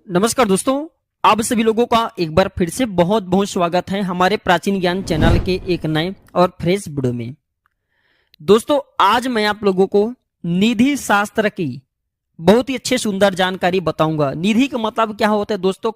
नमस्कार दोस्तों, आप सभी लोगों का एक बार फिर से बहुत बहुत स्वागत है हमारे प्राचीन ज्ञान चैनल के एक नए और फ्रेश वीडियो में। दोस्तों, आज मैं आप लोगों को निधि शास्त्र की बहुत ही अच्छे सुंदर जानकारी बताऊंगा। निधि का मतलब क्या होता है दोस्तों?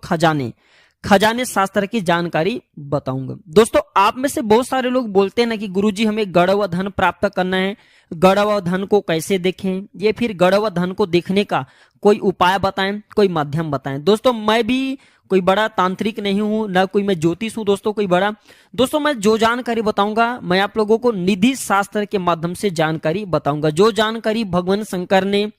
खजाने शास्त्र की जानकारी बताऊंगा। दोस्तों, आप में से बहुत सारे लोग बोलते हैं ना कि गुरुजी हमें गढ़ व धन प्राप्त करना है, गढ़ व धन को कैसे देखें, ये फिर गढ़ व धन को देखने का कोई उपाय बताएं, कोई माध्यम बताएं। दोस्तों, मैं भी कोई बड़ा तांत्रिक नहीं हूं, ना कोई मैं ज्योतिष हूं दोस्तों, कोई बड़ा। दोस्तों, मैं जो जानकारी बताऊंगा मैं आप लोगों को निधि शास्त्र के माध्यम से जानकारी बताऊंगा। जो जानकारी भगवान शंकर ने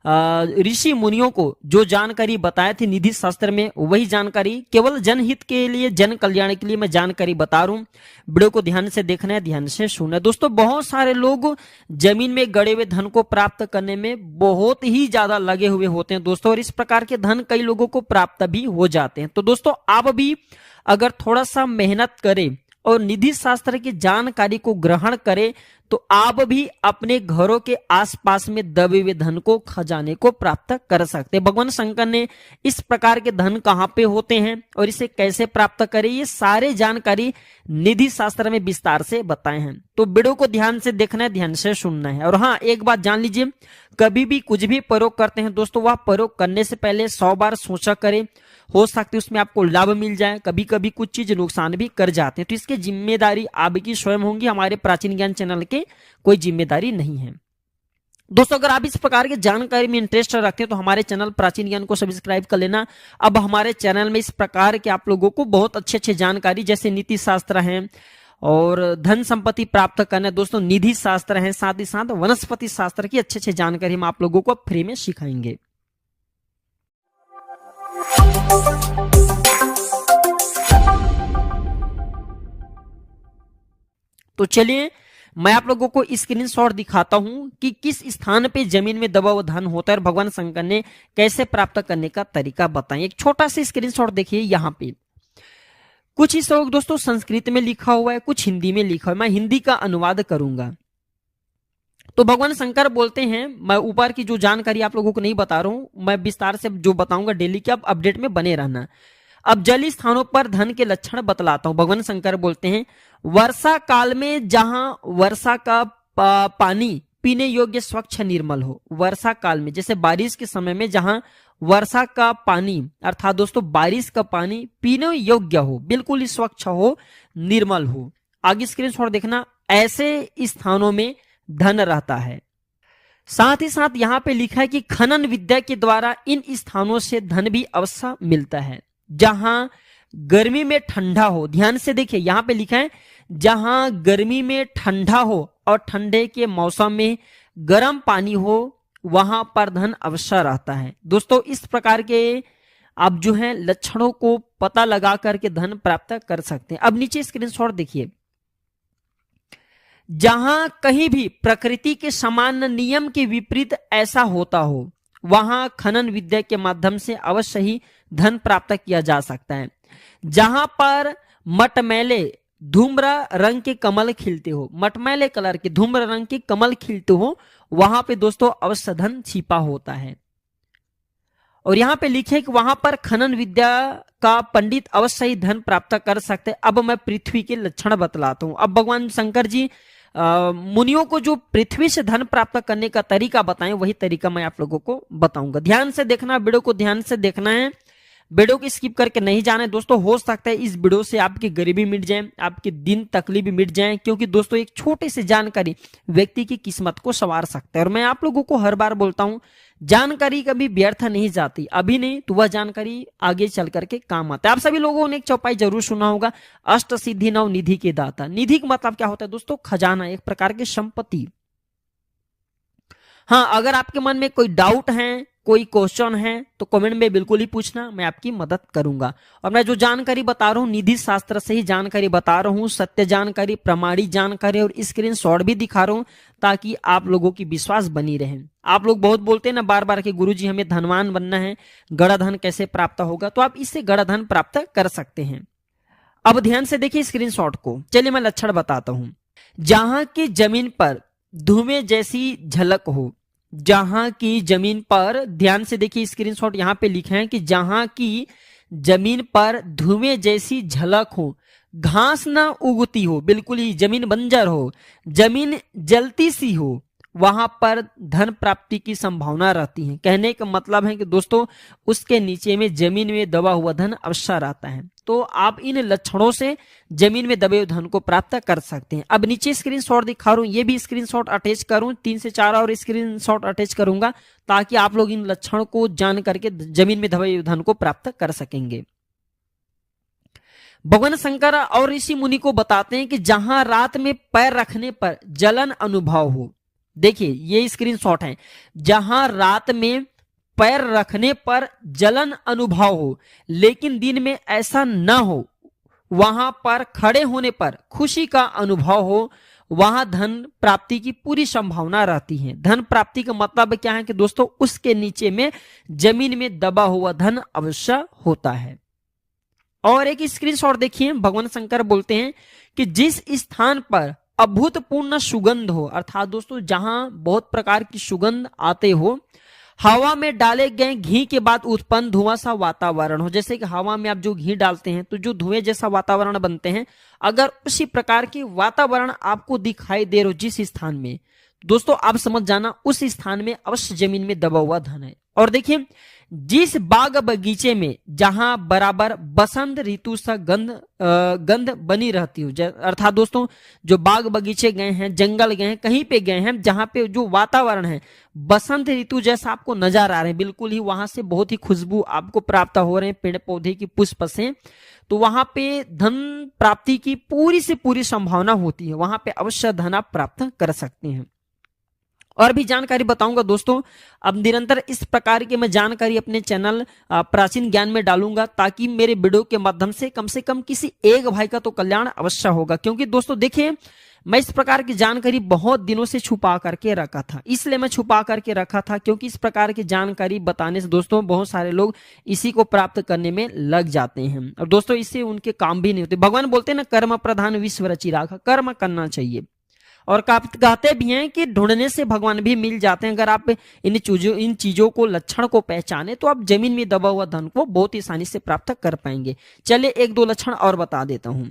ऋषि मुनियों को जो जानकारी बताए थे निधि शास्त्र में, वही जानकारी केवल जनहित के लिए, जन कल्याण के लिए मैं जानकारी बता रहा हूं। वीडियो को ध्यान से देखना है, ध्यान से सुनना है। दोस्तों, बहुत सारे लोग जमीन में गड़े हुए धन को प्राप्त करने में बहुत ही ज्यादा लगे हुए होते हैं दोस्तों, और इस प्रकार के धन कई लोगों को प्राप्त भी हो जाते हैं। तो दोस्तों, आप भी अगर थोड़ा सा मेहनत करें और निधि शास्त्र की जानकारी को ग्रहण करें तो आप भी अपने घरों के आसपास में दबे हुए धन को, खजाने को प्राप्त कर सकते हैं। भगवान शंकर ने इस प्रकार के धन कहां पे होते हैं और इसे कैसे प्राप्त करें, ये सारे जानकारी निधि शास्त्र में विस्तार से बताए हैं। तो वीडियो को ध्यान से देखना है, ध्यान से सुनना है। और हाँ, एक बात जान लीजिए, कभी भी कुछ भी प्रयोग करते हैं दोस्तों, वह प्रयोग करने से पहले 100 बार सोचा करें। हो सकती है उसमें आपको लाभ मिल जाए, कभी कभी कुछ चीज नुकसान भी कर जाते हैं, तो इसकी जिम्मेदारी आपकी स्वयं होगी, हमारे प्राचीन ज्ञान चैनल के कोई जिम्मेदारी नहीं है। दोस्तों, अगर आप इस प्रकार की जानकारी में इंटरेस्ट रखते हैं तो हमारे चैनल प्राचीन ज्ञान को सब्सक्राइब कर लेना। अब हमारे चैनल में इस प्रकार के आप लोगों को बहुत अच्छे अच्छे जानकारी, जैसे नीति शास्त्र है और धन संपत्ति प्राप्त करना दोस्तों, निधि शास्त्र है, साथ ही साथ वनस्पति शास्त्र की अच्छे अच्छे जानकारी हम आप लोगों को फ्री में सिखाएंगे। तो चलिए मैं आप लोगों को स्क्रीनशॉट दिखाता हूं कि किस स्थान पे जमीन में दबा हुआ धन होता है और भगवान शंकर ने कैसे प्राप्त करने का तरीका बताएं। एक छोटा सा स्क्रीनशॉट देखिए, यहां पे कुछ ही श्लोक दोस्तों संस्कृत में लिखा हुआ है, कुछ हिंदी में लिखा हुआ है। मैं हिंदी का अनुवाद करूंगा। तो भगवान शंकर बोलते हैं, मैं ऊपर की जो जानकारी आप लोगों को नहीं बता रहा हूं, मैं विस्तार से जो बताऊंगा डेली के, आप अपडेट में बने रहना। अब जलीय स्थानों पर धन के लक्षण बतलाता हूं। भगवान शंकर बोलते हैं, वर्षा काल में जहां वर्षा का पानी पीने योग्य स्वच्छ निर्मल हो। वर्षा काल में जैसे बारिश के समय में जहां वर्षा का पानी, अर्थात दोस्तों बारिश का पानी पीने योग्य हो, बिल्कुल स्वच्छ हो, निर्मल हो। आगे स्क्रीनशॉट देखना, ऐसे स्थानों में धन रहता है। साथ ही साथ यहां पे लिखा है कि खनन विद्या के द्वारा इन स्थानों से धन भी अवश्य मिलता है। जहां गर्मी में ठंडा हो, ध्यान से देखिए, यहां पे लिखा है जहां गर्मी में ठंडा हो और ठंडे के मौसम में गर्म पानी हो, वहां पर धन अवश्य रहता है। दोस्तों, इस प्रकार के आप जो है लक्षणों को पता लगा करके धन प्राप्त कर सकते हैं। अब नीचे स्क्रीनशॉट देखिए, जहां कहीं भी प्रकृति के सामान्य नियम के विपरीत ऐसा होता हो, वहां खनन विद्या के माध्यम से अवश्य ही धन प्राप्त किया जा सकता है। जहां पर मटमैले धूम्र रंग के कमल खिलते हो, मटमैले कलर के धूम्र रंग के कमल खिलते हो, वहां पे दोस्तों अवश्य धन छिपा होता है। और यहां पे लिखे कि वहां पर खनन विद्या का पंडित अवश्य ही धन प्राप्त कर सकते हैं। अब मैं पृथ्वी के लक्षण बतलाता हूं। अब भगवान शंकर जी मुनियों को जो पृथ्वी से धन प्राप्त करने का तरीका बताएं, वही तरीका मैं आप लोगों को बताऊंगा। ध्यान से देखना, वीडियो को ध्यान से देखना है, वीडियो को स्किप करके नहीं जाना है दोस्तों। हो सकता है इस वीडियो से आपकी गरीबी मिट जाए, आपके दिन तकलीफ मिट जाए, क्योंकि दोस्तों एक छोटी सी जानकारी व्यक्ति की किस्मत को संवार सकता है। और मैं आप लोगों को हर बार बोलता हूं, जानकारी कभी व्यर्थ नहीं जाती, अभी नहीं तो वह जानकारी आगे चल करके काम आता है। आप सभी लोगों ने एक चौपाई जरूर सुना होगा, अष्ट सिद्धि नव निधि के दाता। निधि का मतलब क्या होता है दोस्तों? खजाना, एक प्रकार की संपत्ति। हाँ, अगर आपके मन में कोई डाउट है, कोई क्वेश्चन है, तो कमेंट में बिल्कुल ही पूछना, मैं आपकी मदद करूंगा। और मैं जो जानकारी बता रहा हूं निधि शास्त्र से ही जानकारी बता रहा हूं, सत्य जानकारी, प्रमाणित जानकारी, और स्क्रीनशॉट भी दिखा रहा हूं ताकि आप लोगों की विश्वास बनी रहे। आप लोग बहुत बोलते हैं ना बार बार कि गुरुजी हमें धनवान बनना है, गड़ा धन कैसे प्राप्त होगा, तो आप इससे गड़ा धन प्राप्त कर सकते हैं। अब ध्यान से देखिए स्क्रीनशॉट को। चलिए मैं लक्षण बताता हूं। जहां की जमीन पर धुएं जैसी झलक हो, जहां की जमीन पर, ध्यान से देखिए स्क्रीनशॉट यहां पे लिखे हैं कि जहां की जमीन पर धुएं जैसी झलक हो, घास ना उगती हो, बिल्कुल ही जमीन बंजर हो, जमीन जलती सी हो, वहां पर धन प्राप्ति की संभावना रहती है। कहने का मतलब है कि दोस्तों उसके नीचे में जमीन में दबा हुआ धन अवश्य रहता है। तो आप इन लक्षणों से जमीन में दबे हुए धन को प्राप्त कर सकते हैं। अब नीचे स्क्रीनशॉट दिखा रहा हूं, ये भी स्क्रीनशॉट अटैच करूं, 3 से 4 और स्क्रीनशॉट अटैच करूंगा ताकि आप लोग इन लक्षण को जान करके जमीन में दबे हुए धन को प्राप्त कर सकेंगे। भगवान शंकर और ऋषि मुनि को बताते हैं कि जहां रात में पैर रखने पर जलन अनुभव हो, देखिए ये स्क्रीनशॉट है, जहां रात में पैर रखने पर जलन अनुभव हो लेकिन दिन में ऐसा न हो, वहां पर खड़े होने पर खुशी का अनुभव हो, वहां धन प्राप्ति की पूरी संभावना रहती है। धन प्राप्ति का मतलब क्या है कि दोस्तों उसके नीचे में जमीन में दबा हुआ धन अवश्य होता है। और एक स्क्रीनशॉट देखिए, भगवान शंकर बोलते हैं कि जिस स्थान पर अभूतपूर्ण सुगंध हो, अर्थात दोस्तों जहां बहुत प्रकार की सुगंध आते हो, हवा में डाले गए घी के बाद उत्पन्न धुआं सा वातावरण हो, जैसे कि हवा में आप जो घी डालते हैं तो जो धुएं जैसा वातावरण बनते हैं, अगर उसी प्रकार के वातावरण आपको दिखाई दे रहा हो जिस स्थान में, दोस्तों आप समझ जाना उस स्थान में अवश्य जमीन में दबा हुआ धन है। और देखिए जिस बाग बगीचे में जहां बराबर बसंत ऋतु सा गंध बनी रहती हो, अर्थात दोस्तों जो बाग बगीचे गए हैं, जंगल गए हैं, कहीं पे गए हैं जहां पे जो वातावरण है बसंत ऋतु जैसा आपको नजर आ रहे हैं, बिल्कुल ही वहां से बहुत ही खुशबू आपको प्राप्त हो रहे हैं पेड़ पौधे की पुष्प से, तो वहां पे धन प्राप्ति की पूरी से पूरी संभावना होती है, वहां पे अवश्य धन आप प्राप्त कर सकते हैं। और भी जानकारी बताऊंगा दोस्तों, अब निरंतर इस प्रकार की मैं जानकारी अपने चैनल प्राचीन ज्ञान में डालूंगा ताकि मेरे वीडियो के माध्यम से कम किसी एक भाई का तो कल्याण अवश्य होगा। क्योंकि दोस्तों देखिए मैं इस प्रकार की जानकारी बहुत दिनों से छुपा करके रखा था, इसलिए मैं छुपा करके रखा था क्योंकि इस प्रकार की जानकारी बताने से दोस्तों बहुत सारे लोग इसी को प्राप्त करने में लग जाते हैं और दोस्तों इससे उनके काम भी नहीं होते। भगवान बोलते हैं ना, कर्म प्रधान विश्व रचि राखा, कर्म करना चाहिए। और कहते भी हैं कि ढूंढने से भगवान भी मिल जाते हैं। अगर आप इन चीजों को, लक्षण को पहचाने तो आप जमीन में दबा हुआ धन को बहुत ही आसानी से प्राप्त कर पाएंगे। चलिए एक दो लक्षण और बता देता हूं।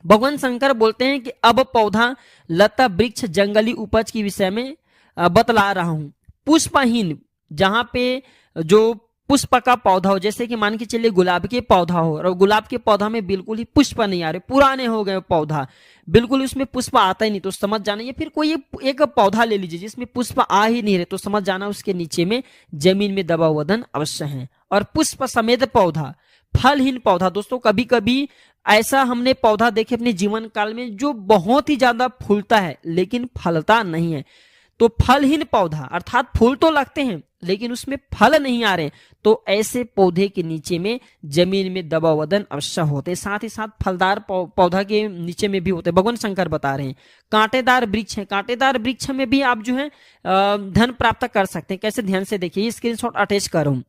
भगवान शंकर बोलते हैं कि अब पौधा, लता, वृक्ष, जंगली उपज के विषय में बतला रहा हूं। पुष्पहीन, जहां पे जो पुष्प का पौधा हो, जैसे कि मान के चलिए गुलाब के पौधा हो और गुलाब के पौधा में बिल्कुल ही पुष्प नहीं आ रहे, पुराने हो गए पौधा, बिल्कुल उसमें पुष्प आता ही नहीं, तो समझ जाना। या फिर कोई एक पौधा ले लीजिए जिसमें पुष्प आ ही नहीं रहे, तो समझ जाना उसके नीचे में जमीन में दबा हुआ धन अवश्य है। और पुष्प समेत पौधा, फलहीन पौधा, दोस्तों कभी कभी ऐसा हमने पौधा देखे अपने जीवन काल में जो बहुत ही ज्यादा फूलता है लेकिन फलता नहीं है, तो फलहीन पौधा अर्थात फूल तो लगते हैं लेकिन उसमें फल नहीं आ रहे, तो ऐसे पौधे के नीचे में जमीन में दबा हुआ धन अवश्य होते। साथ ही साथ फलदार पौधा के नीचे में भी होते। भगवान शंकर बता रहे हैं कांटेदार वृक्ष है, कांटेदार वृक्ष में भी आप जो है धन प्राप्त कर सकते हैं। कैसे, ध्यान से देखिए, ये स्क्रीनशॉट अटैच करूं।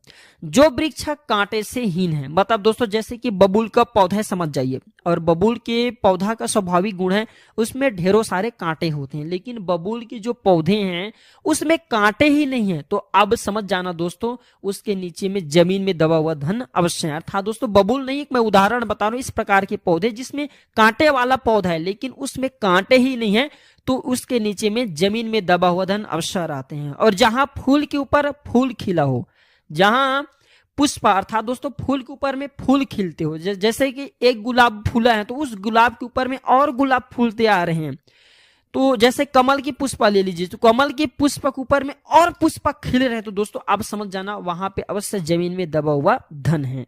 जो वृक्ष कांटे से हीन है, मतलब दोस्तों जैसे कि बबूल का पौधा है, समझ जाइए, और बबूल के पौधा का स्वाभाविक गुण है उसमें ढेरों सारे कांटे होते हैं, लेकिन बबूल के जो पौधे हैं उसमें कांटे ही नहीं है, तो अब समझ जाना दोस्तों उसके नीचे में जमीन में दबा हुआ धन अवश्य है। अर्थात दोस्तों बबूल नहीं, मैं उदाहरण बता रहा हूं, इस प्रकार के पौधे जिसमें कांटे वाला पौधा है लेकिन उसमें कांटे ही नहीं है, तो उसके नीचे में जमीन में दबा हुआ धन अवश्य रहते हैं। और जहां फूल के ऊपर फूल खिला हो, जहां पुष्प अर्थात दोस्तों फूल के ऊपर में फूल खिलते हो, जैसे कि एक गुलाब फूला है तो उस गुलाब के ऊपर में और गुलाब फूलते आ रहे हैं, तो जैसे कमल की पुष्प ले लीजिए, तो कमल के पुष्प के ऊपर में और पुष्प खिल रहे हैं, तो दोस्तों आप समझ जाना वहां पे अवश्य जमीन में दबा हुआ धन है।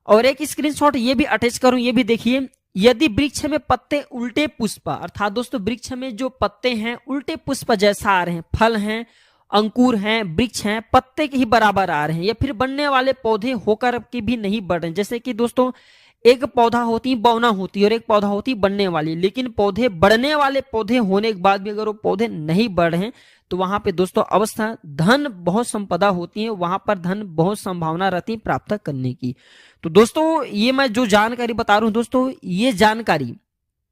और एक स्क्रीनशॉट ये भी अटैच करूं, ये भी देखिए। यदि वृक्ष में पत्ते उल्टे पुष्प, अर्थात दोस्तों वृक्ष में जो पत्ते हैं उल्टे पुष्प जैसा आ रहे हैं, फल हैं, अंकुर हैं, वृक्ष हैं, पत्ते के ही बराबर आ रहे हैं, या फिर बनने वाले पौधे होकर के भी नहीं बढ़ रहे, जैसे कि दोस्तों एक पौधा होती बौना होती है और एक पौधा होती बनने वाली, लेकिन पौधे बढ़ने वाले पौधे होने के बाद भी अगर वो पौधे नहीं बढ़ रहे हैं तो वहां पे दोस्तों अवस्था धन बहुत संपदा होती है, वहां पर धन बहुत संभावना रहती है प्राप्त करने की। तो दोस्तों ये मैं जो जानकारी बता रहा हूं दोस्तों, ये जानकारी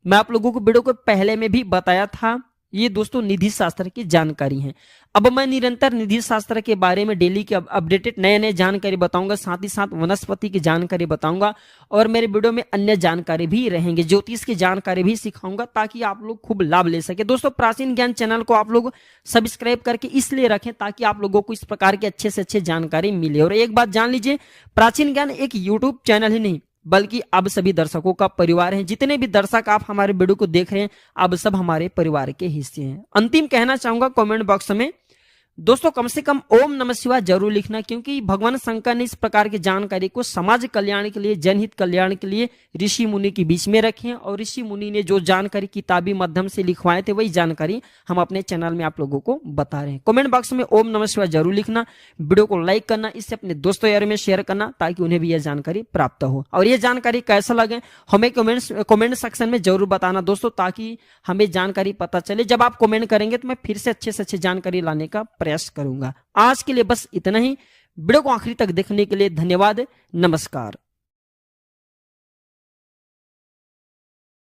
मैं आप लोगों को वीडियो को पहले में भी बताया था। ये दोस्तों निधि शास्त्र की जानकारी है। अब मैं निरंतर निधि शास्त्र के बारे में डेली की अपडेटेड नए नए जानकारी बताऊंगा, साथ ही साथ वनस्पति की जानकारी बताऊंगा और मेरे वीडियो में अन्य जानकारी भी रहेंगे, ज्योतिष की जानकारी भी सिखाऊंगा ताकि आप लोग खूब लाभ ले सके। दोस्तों प्राचीन ज्ञान चैनल को आप लोग सब्सक्राइब करके इसलिए रखें ताकि आप लोगों को इस प्रकार की अच्छे से अच्छे जानकारी मिले। और एक बात जान लीजिए, प्राचीन ज्ञान एक यूट्यूब चैनल ही नहीं बल्कि अब सभी दर्शकों का परिवार है। जितने भी दर्शक आप हमारे वीडियो को देख रहे हैं अब सब हमारे परिवार के हिस्से हैं। अंतिम कहना चाहूंगा कमेंट बॉक्स में दोस्तों कम से कम ओम नमः शिवाय जरूर लिखना, क्योंकि भगवान शंकर ने इस प्रकार की जानकारी को समाज कल्याण के लिए, जनहित कल्याण के लिए ऋषि मुनि के बीच में रखे हैं और ऋषि मुनि ने जो जानकारी किताबी माध्यम से लिखवाए थे वही जानकारी हम अपने चैनल में आप लोगों को बता रहे हैं। कमेंट बॉक्स में ओम नमः शिवाय जरूर लिखना, वीडियो को लाइक करना, इससे अपने दोस्तों यारों में शेयर करना ताकि उन्हें भी यह जानकारी प्राप्त हो। और ये जानकारी कैसा लगे हमें कमेंट सेक्शन में जरूर बताना दोस्तों, ताकि हमें जानकारी पता चले। जब आप कमेंट करेंगे तो मैं फिर से अच्छे जानकारी लाने का प्रयास करूंगा। आज के लिए बस इतना ही। वीडियो को आखिरी तक देखने के लिए धन्यवाद। नमस्कार।